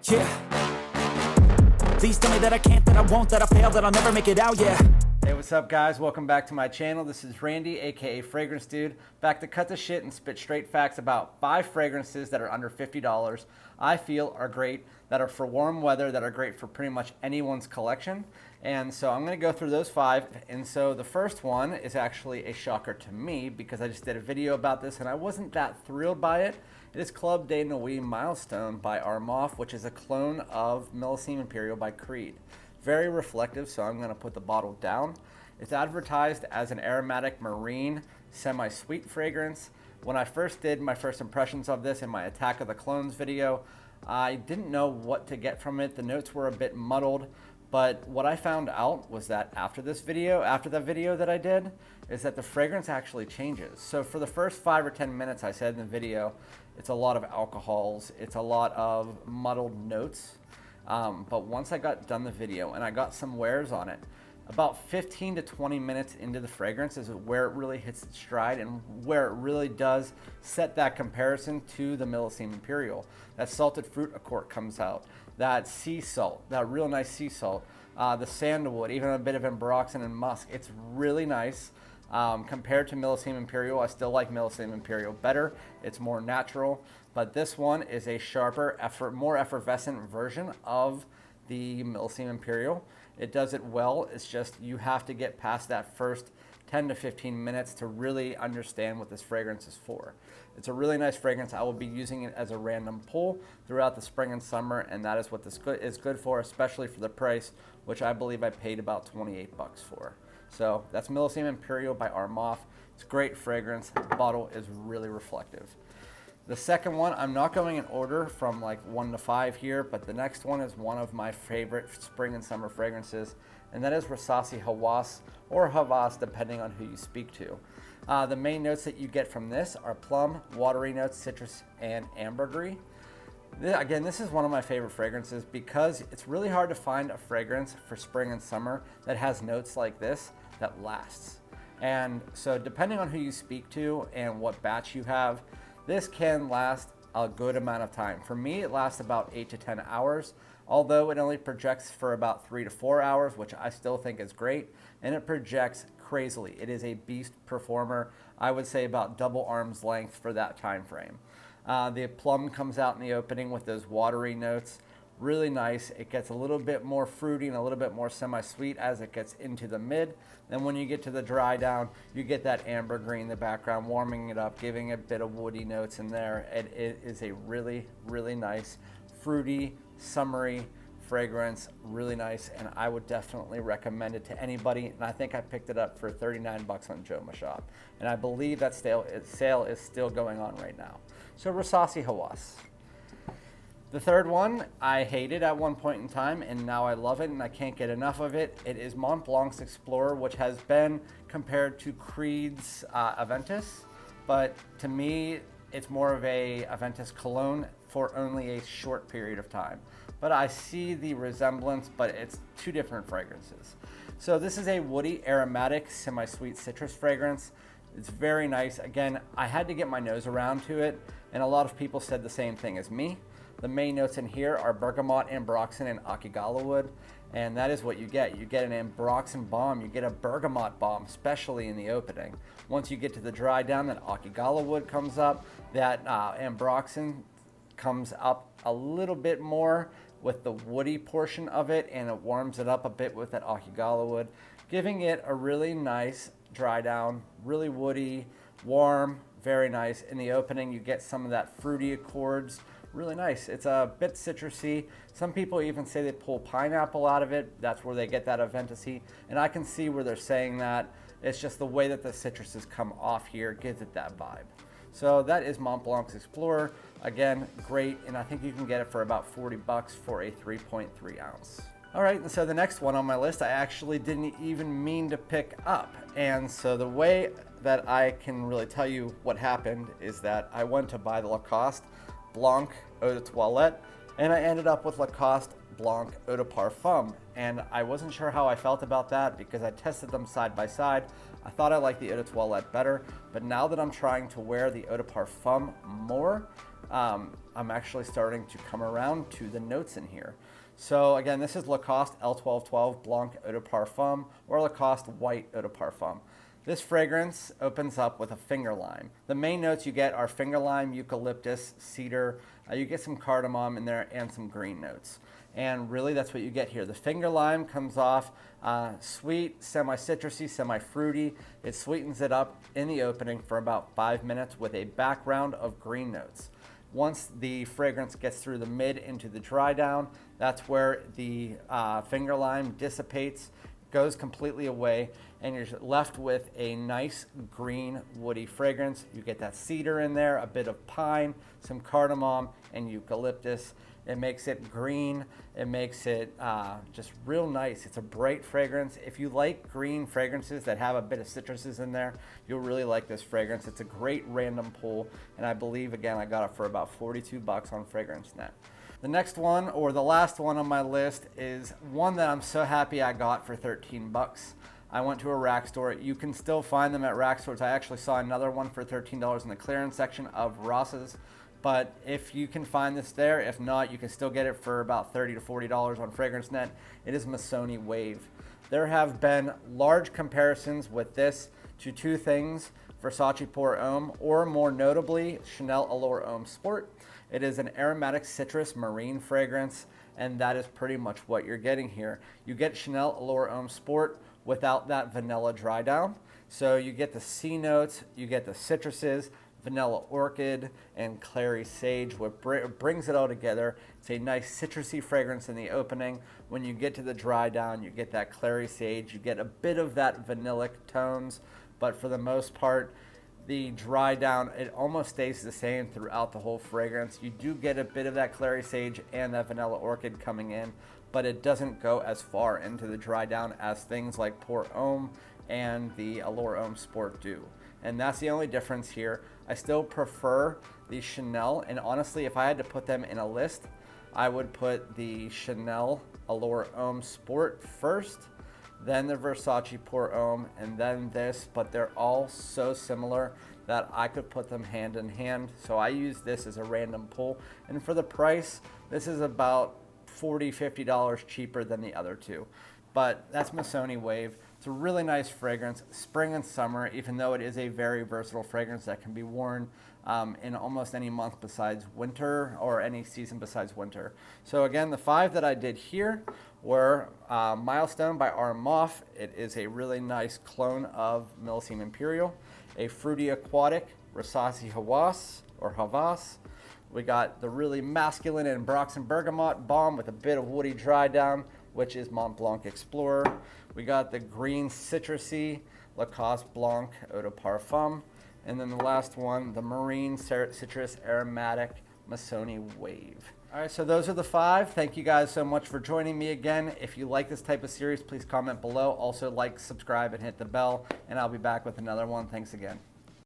Yeah. Please tell me that I can't, that I won't, that I fail, that I'll never make it out, yeah. Hey, what's up guys? Welcome back to my channel. This is Randy, aka Fragrance Dude, back to cut the shit and spit straight facts about 5 fragrances that are under $50 I feel are great, that are for warm weather, that are great for pretty much anyone's collection. And so I'm going to go through those 5. And so the first one is actually a shocker to me because I just did a video about this and I wasn't that thrilled by it. It is Club de Nuit Milestone by Armaf, which is a clone of Missoni Imperial by Creed. Very reflective, so I'm going to put the bottle down. It's advertised as an aromatic marine semi-sweet fragrance. When I first did my first impressions of this in my Attack of the Clones video, I didn't know what to get from it. The notes were a bit muddled, but what I found out was that after the video that I did, is that the fragrance actually changes. So for the first 5 or 10 minutes I said in the video, it's a lot of alcohols, it's a lot of muddled notes. But once I got done the video and I got some wears on it, about 15 to 20 minutes into the fragrance is where it really hits its stride and where it really does set that comparison to the Missoni Imperial. That salted fruit accord comes out, that sea salt, that real nice sea salt, the sandalwood, even a bit of ambroxan and musk. It's really nice. Compared to Missoni Imperial, I still like Missoni Imperial better. It's more natural, but this one is a sharper, more effervescent version of the Missoni Imperial. It does it well. It's just you have to get past that first 10 to 15 minutes to really understand what this fragrance is for. It's a really nice fragrance. I will be using it as a random pull throughout the spring and summer, and that is what this is good for, especially for the price, which I believe I paid about 28 bucks for. So that's Missoni Imperial by Armaf. It's a great fragrance. The bottle is really reflective. The second one, I'm not going in order from like 1 to 5 here, but the next one is one of my favorite spring and summer fragrances, and that is Rasasi Hawas, or Hawas, depending on who you speak to. The main notes that you get from this are plum, watery notes, citrus, and ambergris. Again, this is one of my favorite fragrances because it's really hard to find a fragrance for spring and summer that has notes like this that lasts. And so depending on who you speak to and what batch you have, this can last a good amount of time. For me, it lasts about 8 to 10 hours, although it only projects for about 3 to 4 hours, which I still think is great, and it projects crazily. It is a beast performer. I would say about double arm's length for that time frame. The plum comes out in the opening with those watery notes. Really nice. It gets a little bit more fruity and a little bit more semi-sweet as it gets into the mid. Then when you get to the dry down, you get that ambergris in the background, warming it up, giving a bit of woody notes in there. It is a really, really nice, fruity, summery fragrance. Really nice, and I would definitely recommend it to anybody. And I think I picked it up for 39 bucks on Joma Shop. And I believe that sale is still going on right now. So Rasasi Hawas. The third one I hated at one point in time, and now I love it and I can't get enough of it. It is Montblanc Explorer, which has been compared to Creed's Aventus, but to me it's more of a Aventus cologne for only a short period of time. But I see the resemblance, but it's 2 different fragrances. So this is a woody, aromatic, semi-sweet citrus fragrance. It's very nice. Again, I had to get my nose around to it, and a lot of people said the same thing as me. The main notes in here are bergamot, ambroxan, and akigala wood, and that is what you get. You get an ambroxan bomb, you get a bergamot bomb, especially in the opening. Once you get to the dry down, that akigala wood comes up, that ambroxan comes up a little bit more with the woody portion of it, and it warms it up a bit with that akigala wood, giving it a really nice dry down, really woody, warm, very nice. In the opening, you get some of that fruity accords. Really nice. It's a bit citrusy. Some people even say they pull pineapple out of it. That's where they get that Aventus-y. And I can see where they're saying that. It's just the way that the citruses come off here gives it that vibe. So that is Montblanc Explorer. Again, great. And I think you can get it for about 40 bucks for a 3.3 ounce. All right, and so the next one on my list, I actually didn't even mean to pick up. And so the way that I can really tell you what happened is that I went to buy the Lacoste Blanc Eau de Toilette, and I ended up with Lacoste Blanc Eau de Parfum, and I wasn't sure how I felt about that because I tested them side by side. I thought I liked the Eau de Toilette better, but now that I'm trying to wear the Eau de Parfum more, I'm actually starting to come around to the notes in here. So again, this is Lacoste L1212 Blanc Eau de Parfum, or Lacoste White Eau de Parfum. This fragrance opens up with a finger lime. The main notes you get are finger lime, eucalyptus, cedar. You get some cardamom in there and some green notes. And really that's what you get here. The finger lime comes off sweet, semi-citrusy, semi-fruity. It sweetens it up in the opening for about 5 minutes with a background of green notes. Once the fragrance gets through the mid into the dry down, that's where the finger lime dissipates, goes completely away, and you're left with a nice green woody fragrance. You get that cedar in there, a bit of pine, some cardamom, and eucalyptus. It makes it green. It makes it just real nice. It's a bright fragrance. If you like green fragrances that have a bit of citruses in there, you'll really like this fragrance. It's a great random pull, and I believe, again, I got it for about 42 bucks on FragranceNet. The next one, or the last one on my list, is one that I'm so happy I got for 13 bucks. I went to a rack store. You can still find them at rack stores. I actually saw another one for $13 in the clearance section of Ross's. But if you can find this there, if not, you can still get it for about $30 to $40 on FragranceNet. It is Missoni Wave. There have been large comparisons with this to two things, Versace Pour Homme, or more notably, Chanel Allure Homme Sport. It is an aromatic citrus marine fragrance, and that is pretty much what you're getting here. You get Chanel Allure Homme Sport without that vanilla dry down. So you get the C notes, you get the citruses, vanilla orchid, and clary sage, what brings it all together. It's a nice citrusy fragrance in the opening. When you get to the dry down, you get that clary sage, you get a bit of that vanillic tones, but for the most part, the dry down, it almost stays the same throughout the whole fragrance. You do get a bit of that clary sage and that vanilla orchid coming in, but it doesn't go as far into the dry down as things like Pour Homme and the Allure Homme Sport do. And that's the only difference here. I still prefer the Chanel, and honestly, if I had to put them in a list, I would put the Chanel Allure Homme Sport first, then the Versace Pour Homme, and then this, but they're all so similar that I could put them hand in hand. So I use this as a random pull, and for the price, this is about $40, $50 cheaper than the other two. But that's Missoni Wave. It's a really nice fragrance, spring and summer, even though it is a very versatile fragrance that can be worn in almost any month besides winter, or any season besides winter. So again, the 5 that I did here were Milestone by Armaf. It is a really nice clone of Millesime Imperial. A fruity aquatic, Rasasi Hawas, or Havas. We got the really masculine and Ambroxan Bergamot Balm with a bit of woody dry down, which is Montblanc Explorer. We got the green citrusy Lacoste Blanc Eau de Parfum. And then the last one, the marine citrus aromatic Missoni Wave. All right, so those are the 5. Thank you guys so much for joining me again. If you like this type of series, please comment below. Also like, subscribe, and hit the bell, and I'll be back with another one. Thanks again.